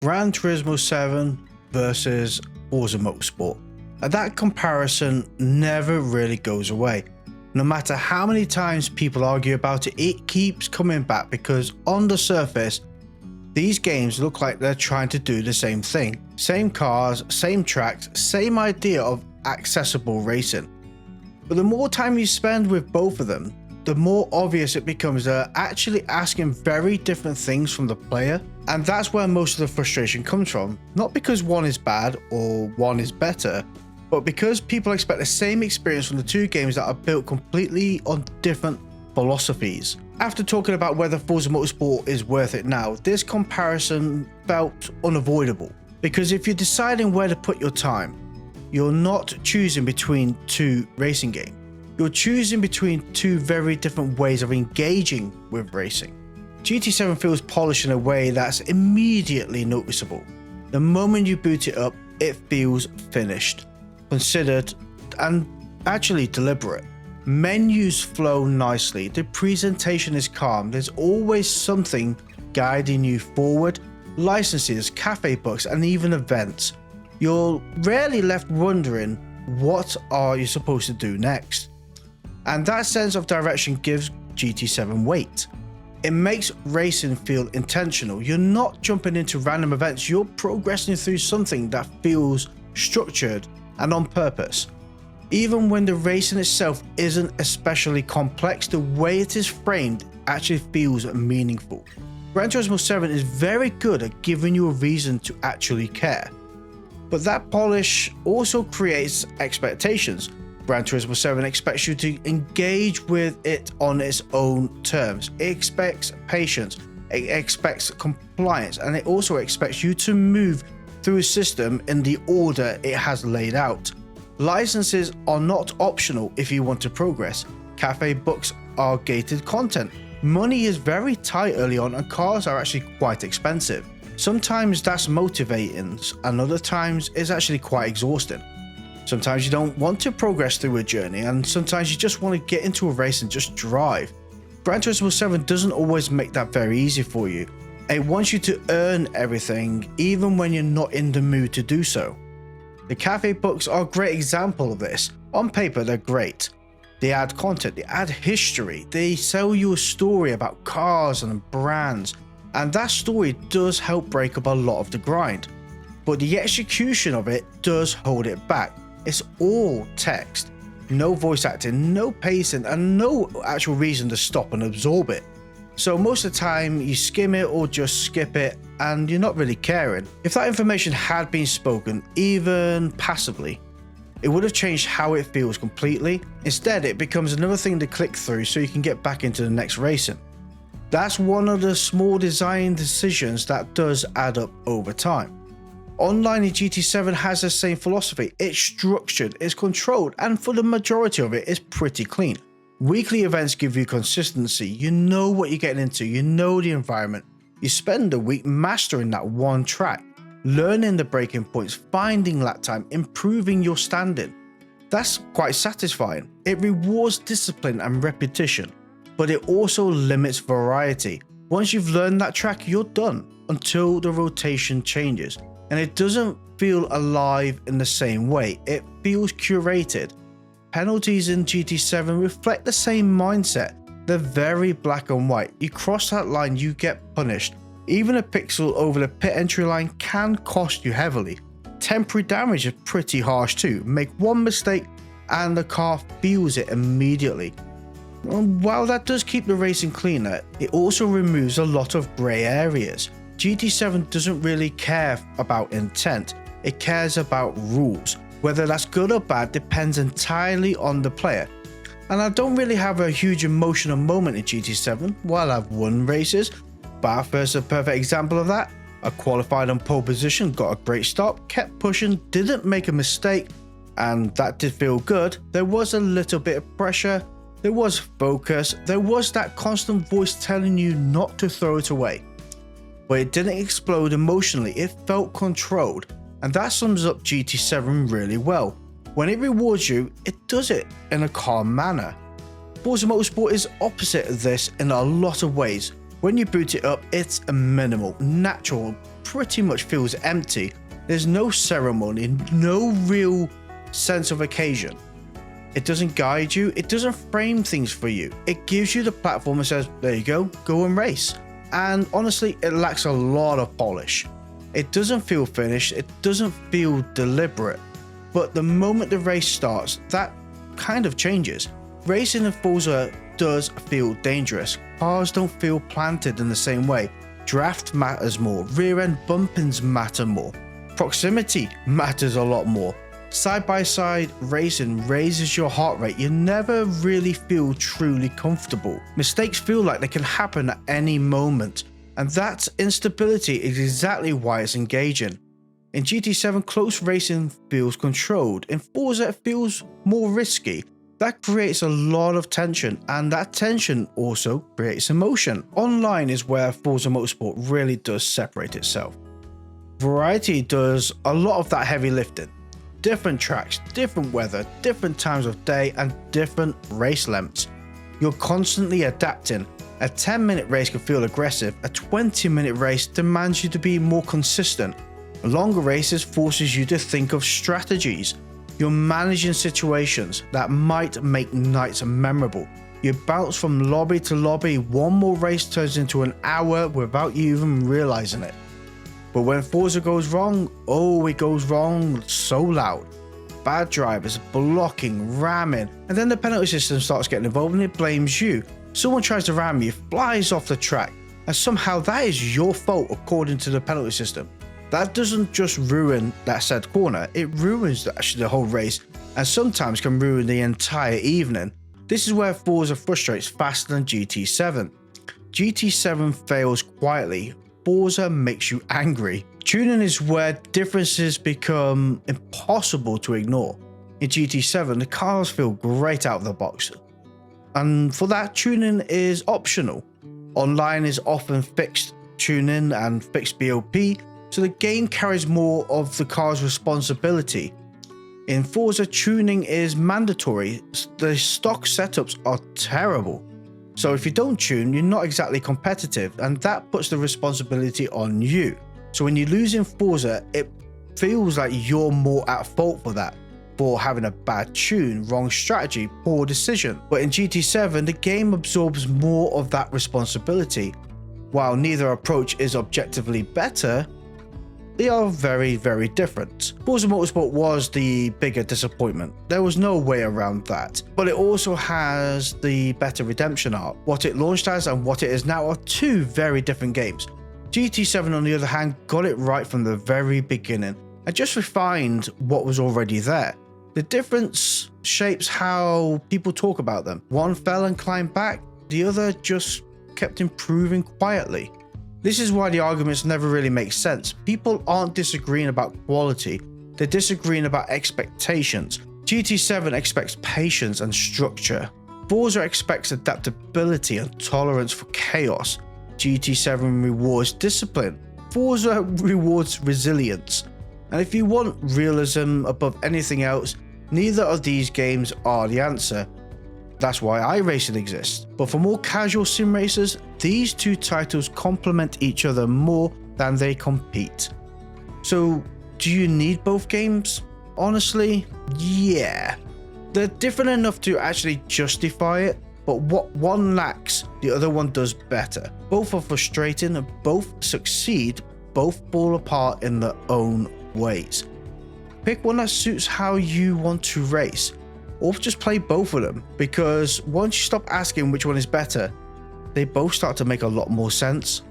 Gran Turismo 7 versus Forza Motorsport. And that comparison never really goes away. No matter how many times people argue about it, it keeps coming back because on the surface, these games look like they're trying to do the same thing. Same cars, same tracks, same idea of accessible racing. But the more time you spend with both of them, the more obvious it becomes they're actually asking very different things from the player. And that's where most of the frustration comes from. Not because one is bad or one is better, but because people expect the same experience from the two games that are built completely on different philosophies. After talking about whether Forza Motorsport is worth it now, this comparison felt unavoidable. Because if you're deciding where to put your time, you're not choosing between two racing games. You're choosing between two very different ways of engaging with racing. GT7 feels polished in a way that's immediately noticeable. The moment you boot it up, it feels finished, considered, and actually deliberate. Menus flow nicely, the presentation is calm, there's always something guiding you forward, licenses, cafe books, and even events. You're rarely left wondering, what are you supposed to do next? And that sense of direction gives GT7 weight. It makes racing feel intentional. You're not jumping into random events, you're progressing through something that feels structured and on purpose. Even when the racing itself isn't especially complex, the way it is framed actually feels meaningful. Gran Turismo 7 is very good at giving you a reason to actually care. But that polish also creates expectations. Gran Turismo 7 expects you to engage with it on its own terms. It expects patience, it expects compliance, and it also expects you to move through a system in the order it has laid out. Licenses are not optional if you want to progress. Cafe books are gated content. Money is very tight early on and cars are actually quite expensive. Sometimes that's motivating and other times it's actually quite exhausting. Sometimes you don't want to progress through a journey and sometimes you just want to get into a race and just drive. Gran Turismo 7 doesn't always make that very easy for you. It wants you to earn everything even when you're not in the mood to do so. The cafe books are a great example of this. On paper they're great. They add content, they add history, they sell you a story about cars and brands, and that story does help break up a lot of the grind. But the execution of it does hold it back. It's all text, no voice acting, no pacing, and no actual reason to stop and absorb it. So most of the time you skim it or just skip it and you're not really caring. If that information had been spoken, even passively, it would have changed how it feels completely. Instead, it becomes another thing to click through so you can get back into the next racing. That's one of the small design decisions that does add up over time. Online in GT7 has the same philosophy. It's structured, it's controlled, and for the majority of it, it's pretty clean. Weekly events give you consistency. You know what you're getting into, you know the environment. You spend a week mastering that one track, learning the braking points, finding lap time, improving your standing. That's quite satisfying. It rewards discipline and repetition, but it also limits variety. Once you've learned that track, you're done until the rotation changes. And it doesn't feel alive in the same way, it feels curated. Penalties in GT7 reflect the same mindset. They're very black and white. You cross that line, you get punished. Even a pixel over the pit entry line can cost you heavily. Temporary damage is pretty harsh too. Make one mistake and the car feels it immediately. While that does keep the racing cleaner, it also removes a lot of grey areas. GT7 doesn't really care about intent, it cares about rules. Whether that's good or bad depends entirely on the player. And I don't really have a huge emotional moment in GT7. While I've won races, Bathurst is a perfect example of that. I qualified on pole position, got a great stop, kept pushing, didn't make a mistake, and that did feel good. There was a little bit of pressure, there was focus, there was that constant voice telling you not to throw it away. But it didn't explode emotionally, it felt controlled. And that sums up GT7 really well. When it rewards you, it does it in a calm manner. Forza Motorsport is opposite of this in a lot of ways. When you boot it up, it's a minimal, natural, pretty much feels empty. There's no ceremony, no real sense of occasion. It doesn't guide you, it doesn't frame things for you. It gives you the platform and says, there you go and race. And honestly, it lacks a lot of polish. It doesn't feel finished, it doesn't feel deliberate. But the moment the race starts, that kind of changes. Racing in Forza does feel dangerous. Cars don't feel planted in the same way. Draft matters more, rear end bumpings matter more. Proximity matters a lot more. Side-by-side racing raises your heart rate. You never really feel truly comfortable. Mistakes feel like they can happen at any moment, and that instability is exactly why it's engaging. In GT7, close racing feels controlled. In Forza, it feels more risky. That creates a lot of tension, and that tension also creates emotion. Online is where Forza Motorsport really does separate itself. Variety does a lot of that heavy lifting. Different tracks, different weather, different times of day, and different race lengths. You're constantly adapting. A 10-minute race can feel aggressive, a 20-minute race demands you to be more consistent. Longer races forces you to think of strategies. You're managing situations that might make nights memorable. You bounce from lobby to lobby, one more race turns into an hour without you even realizing it. But when Forza goes wrong, oh, it goes wrong so loud. Bad drivers, blocking, ramming, and then the penalty system starts getting involved and it blames you. Someone tries to ram you, flies off the track, and somehow that is your fault according to the penalty system. That doesn't just ruin that said corner, it ruins actually the whole race, and sometimes can ruin the entire evening. This is where Forza frustrates faster than GT7. GT7 fails quietly. Forza makes you angry. Tuning is where differences become impossible to ignore. In GT7, the cars feel great out of the box, and for that, tuning is optional. Online is often fixed tuning and fixed BOP, so the game carries more of the car's responsibility. In Forza, tuning is mandatory. The stock setups are terrible. So if you don't tune, you're not exactly competitive, and that puts the responsibility on you. So when you lose in Forza, it feels like you're more at fault for that, for having a bad tune, wrong strategy, poor decision. But in GT7, the game absorbs more of that responsibility. While neither approach is objectively better, they are very, very different. Forza Motorsport was the bigger disappointment. There was no way around that. But it also has the better redemption arc. What it launched as and what it is now are two very different games. GT7, on the other hand, got it right from the very beginning and just refined what was already there. The difference shapes how people talk about them. One fell and climbed back, the other just kept improving quietly. This is why the arguments never really make sense. People aren't disagreeing about quality, they're disagreeing about expectations. GT7 expects patience and structure. Forza expects adaptability and tolerance for chaos. GT7 rewards discipline. Forza rewards resilience. And if you want realism above anything else, neither of these games are the answer. That's why iRacing exists. But for more casual sim racers, these two titles complement each other more than they compete. So, do you need both games? Honestly, yeah. They're different enough to actually justify it, but what one lacks, the other one does better. Both are frustrating, both succeed, both fall apart in their own ways. Pick one that suits how you want to race, or just play both of them, because once you stop asking which one is better, they both start to make a lot more sense.